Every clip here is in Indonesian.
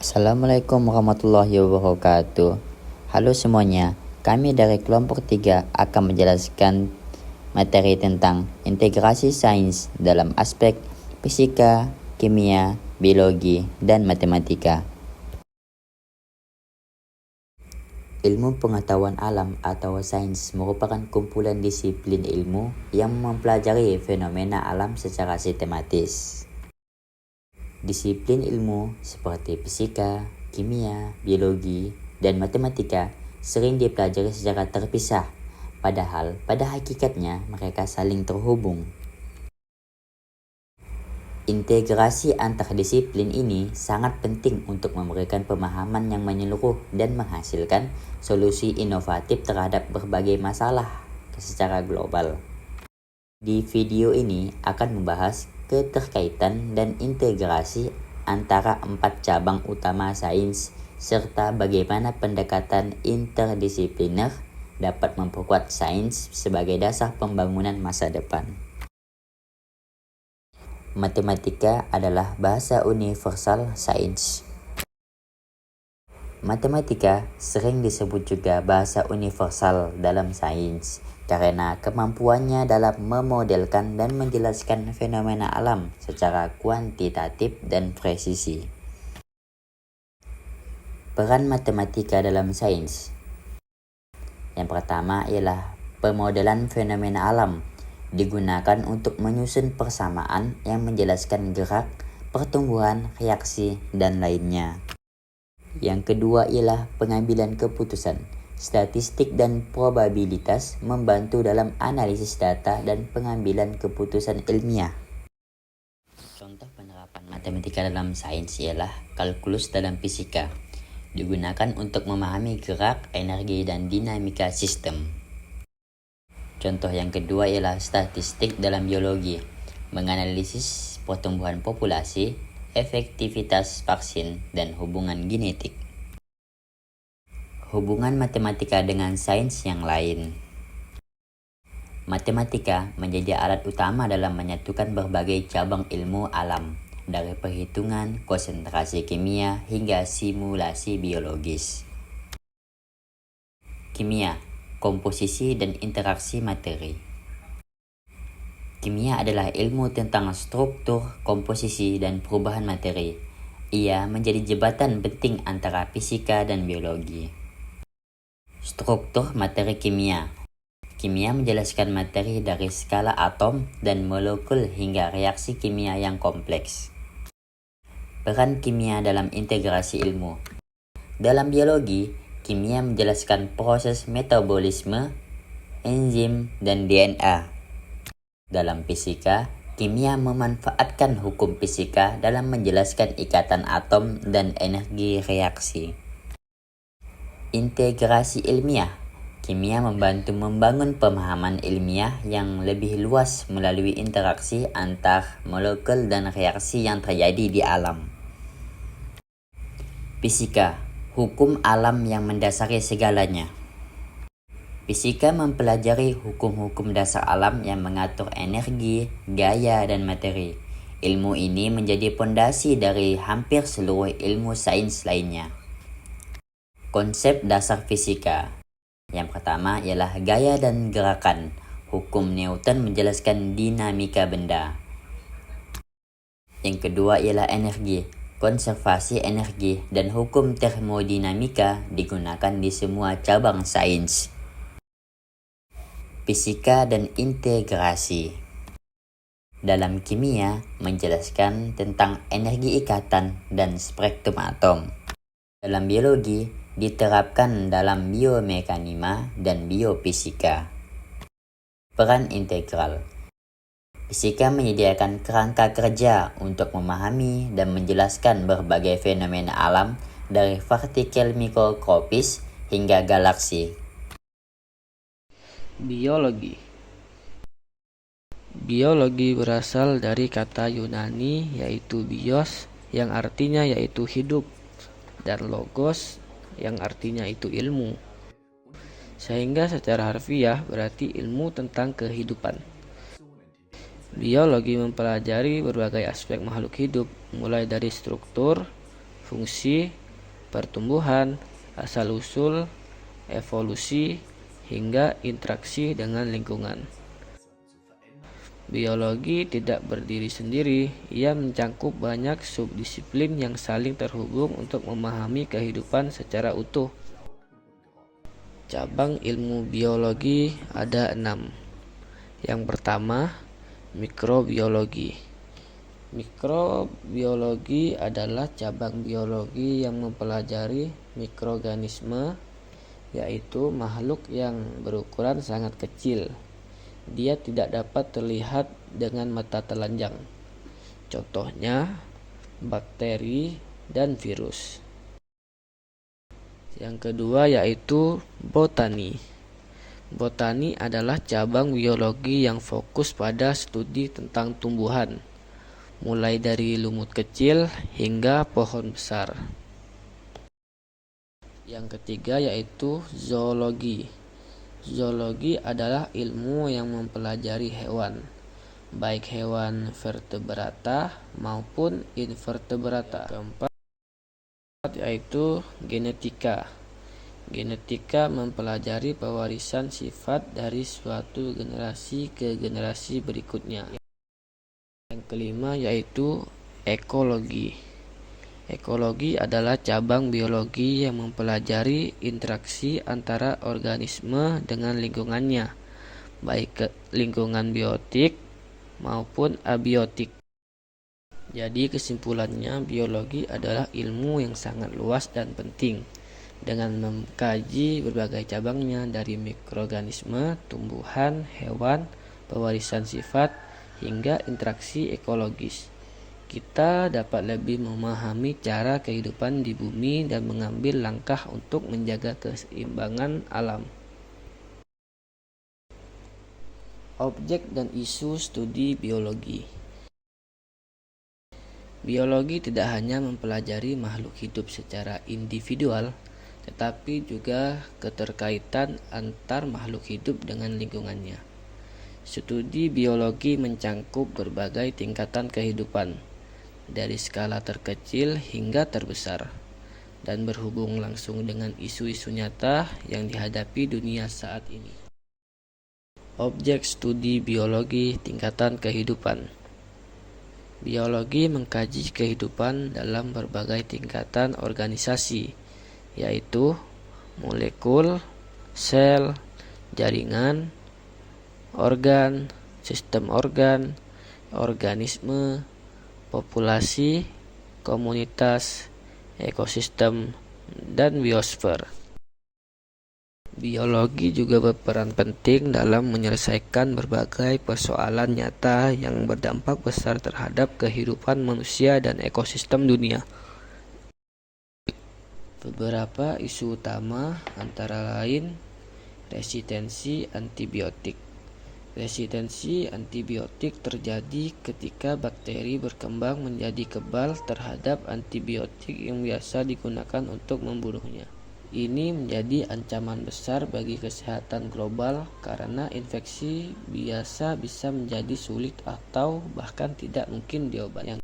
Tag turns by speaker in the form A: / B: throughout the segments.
A: Assalamualaikum warahmatullahi wabarakatuh. Halo semuanya, kami dari kelompok 3 akan menjelaskan materi tentang integrasi sains dalam aspek fisika, kimia, biologi, dan matematika. Ilmu pengetahuan alam atau sains merupakan kumpulan disiplin ilmu yang mempelajari fenomena alam secara sistematis. Disiplin ilmu seperti fisika, kimia, biologi, dan matematika sering dipelajari secara terpisah, padahal pada hakikatnya mereka saling terhubung. Integrasi antar disiplin ini sangat penting untuk memberikan pemahaman yang menyeluruh dan menghasilkan solusi inovatif terhadap berbagai masalah secara global. Di video ini akan membahas keterkaitan dan integrasi antara 4 cabang utama sains serta bagaimana pendekatan interdisipliner dapat memperkuat sains sebagai dasar pembangunan masa depan. Matematika adalah bahasa universal sains. Matematika sering disebut juga bahasa universal dalam sains karena kemampuannya dalam memodelkan dan menjelaskan fenomena alam secara kuantitatif dan presisi. Peran matematika dalam sains. Yang pertama ialah pemodelan fenomena alam, digunakan untuk menyusun persamaan yang menjelaskan gerak, pertumbuhan, reaksi, dan lainnya. Yang kedua ialah pengambilan keputusan. Statistik dan probabilitas membantu dalam analisis data dan pengambilan keputusan ilmiah. Contoh penerapan matematika dalam sains ialah kalkulus dalam fisika, digunakan untuk memahami gerak, energi, dan dinamika sistem. Contoh yang kedua ialah statistik dalam biologi, menganalisis pertumbuhan populasi, efektivitas vaksin, dan hubungan genetik. Hubungan matematika dengan sains yang lain. Matematika menjadi alat utama dalam menyatukan berbagai cabang ilmu alam, dari perhitungan, konsentrasi kimia, hingga simulasi biologis. Kimia, komposisi dan interaksi materi. Kimia adalah ilmu tentang struktur, komposisi, dan perubahan materi. Ia menjadi jembatan penting antara fisika dan biologi. Struktur materi kimia. Kimia menjelaskan materi dari skala atom dan molekul hingga reaksi kimia yang kompleks. Peran kimia dalam integrasi ilmu. Dalam biologi, kimia menjelaskan proses metabolisme, enzim, dan DNA. Dalam fisika, kimia memanfaatkan hukum fisika dalam menjelaskan ikatan atom dan energi reaksi. Integrasi ilmiah. Kimia membantu membangun pemahaman ilmiah yang lebih luas melalui interaksi antar molekul dan reaksi yang terjadi di alam. Fisika, hukum alam yang mendasari segalanya. Fisika mempelajari hukum-hukum dasar alam yang mengatur energi, gaya, dan materi. Ilmu ini menjadi pondasi dari hampir seluruh ilmu sains lainnya. Konsep dasar fisika. Yang pertama ialah gaya dan gerakan. Hukum Newton menjelaskan dinamika benda. Yang kedua ialah energi. Konservasi energi dan hukum termodinamika digunakan di semua cabang sains. Fisika dan integrasi. Dalam kimia menjelaskan tentang energi ikatan dan spektrum atom. Dalam biologi diterapkan dalam biomekanika dan biofisika. Peran integral. Fisika menyediakan kerangka kerja untuk memahami dan menjelaskan berbagai fenomena alam dari partikel mikroskopis hingga galaksi.
B: Biologi. Biologi berasal dari kata Yunani yaitu bios yang artinya yaitu hidup dan logos yang artinya itu ilmu. Sehingga secara harfiah berarti ilmu tentang kehidupan. Biologi mempelajari berbagai aspek makhluk hidup mulai dari struktur, fungsi, pertumbuhan, asal-usul, evolusi, hingga interaksi dengan lingkungan. Biologi tidak berdiri sendiri, ia mencakup banyak subdisiplin yang saling terhubung untuk memahami kehidupan secara utuh. Cabang ilmu biologi ada 6. Yang pertama, mikrobiologi. Mikrobiologi adalah cabang biologi yang mempelajari mikroorganisme, yaitu makhluk yang berukuran sangat kecil. Dia tidak dapat terlihat dengan mata telanjang. Contohnya, bakteri dan virus. Yang kedua yaitu botani. Botani adalah cabang biologi yang fokus pada studi tentang tumbuhan, mulai dari lumut kecil hingga pohon besar. Yang ketiga yaitu zoologi. Zoologi adalah ilmu yang mempelajari hewan, baik hewan vertebrata maupun invertebrata. Keempat yaitu genetika. Genetika mempelajari pewarisan sifat dari suatu generasi ke generasi berikutnya. Yang kelima yaitu ekologi. Ekologi adalah cabang biologi yang mempelajari interaksi antara organisme dengan lingkungannya, baik lingkungan biotik maupun abiotik. Jadi kesimpulannya, biologi adalah ilmu yang sangat luas dan penting. Dengan mengkaji berbagai cabangnya dari mikroorganisme, tumbuhan, hewan, pewarisan sifat, hingga interaksi ekologis, kita dapat lebih memahami cara kehidupan di bumi dan mengambil langkah untuk menjaga keseimbangan alam. Objek dan isu studi biologi. Biologi tidak hanya mempelajari makhluk hidup secara individual, tetapi juga keterkaitan antar makhluk hidup dengan lingkungannya. Studi biologi mencakup berbagai tingkatan kehidupan, dari skala terkecil hingga terbesar, dan berhubung langsung dengan isu-isu nyata yang dihadapi dunia saat ini. Objek studi biologi tingkatan kehidupan. Biologi mengkaji kehidupan dalam berbagai tingkatan organisasi, yaitu molekul, sel, jaringan, organ, sistem organ, organisme, populasi, komunitas, ekosistem, dan biosfer. Biologi juga berperan penting dalam menyelesaikan berbagai persoalan nyata yang berdampak besar terhadap kehidupan manusia dan ekosistem dunia. Beberapa isu utama antara lain resistensi antibiotik. Resistensi antibiotik terjadi ketika bakteri berkembang menjadi kebal terhadap antibiotik yang biasa digunakan untuk membunuhnya. Ini menjadi ancaman besar bagi kesehatan global karena infeksi biasa bisa menjadi sulit atau bahkan tidak mungkin diobati. Yang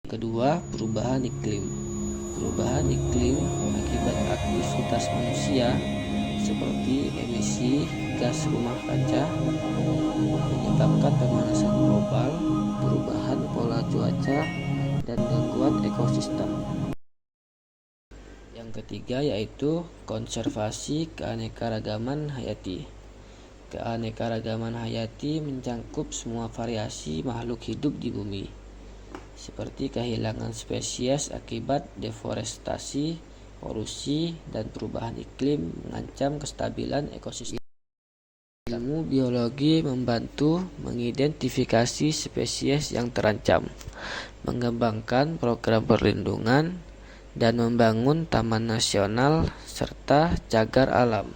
B: kedua, perubahan iklim. Perubahan iklim akibat aktivitas manusia seperti emisi gas rumah kaca menyebabkan pemanasan global, perubahan pola cuaca, dan gangguan ekosistem. Yang ketiga yaitu konservasi keanekaragaman hayati. Keanekaragaman hayati mencakup semua variasi makhluk hidup di bumi, seperti kehilangan spesies akibat deforestasi, polusi, dan perubahan iklim mengancam kestabilan ekosistem. Ilmu biologi membantu mengidentifikasi spesies yang terancam, mengembangkan program perlindungan, dan membangun taman nasional serta cagar alam.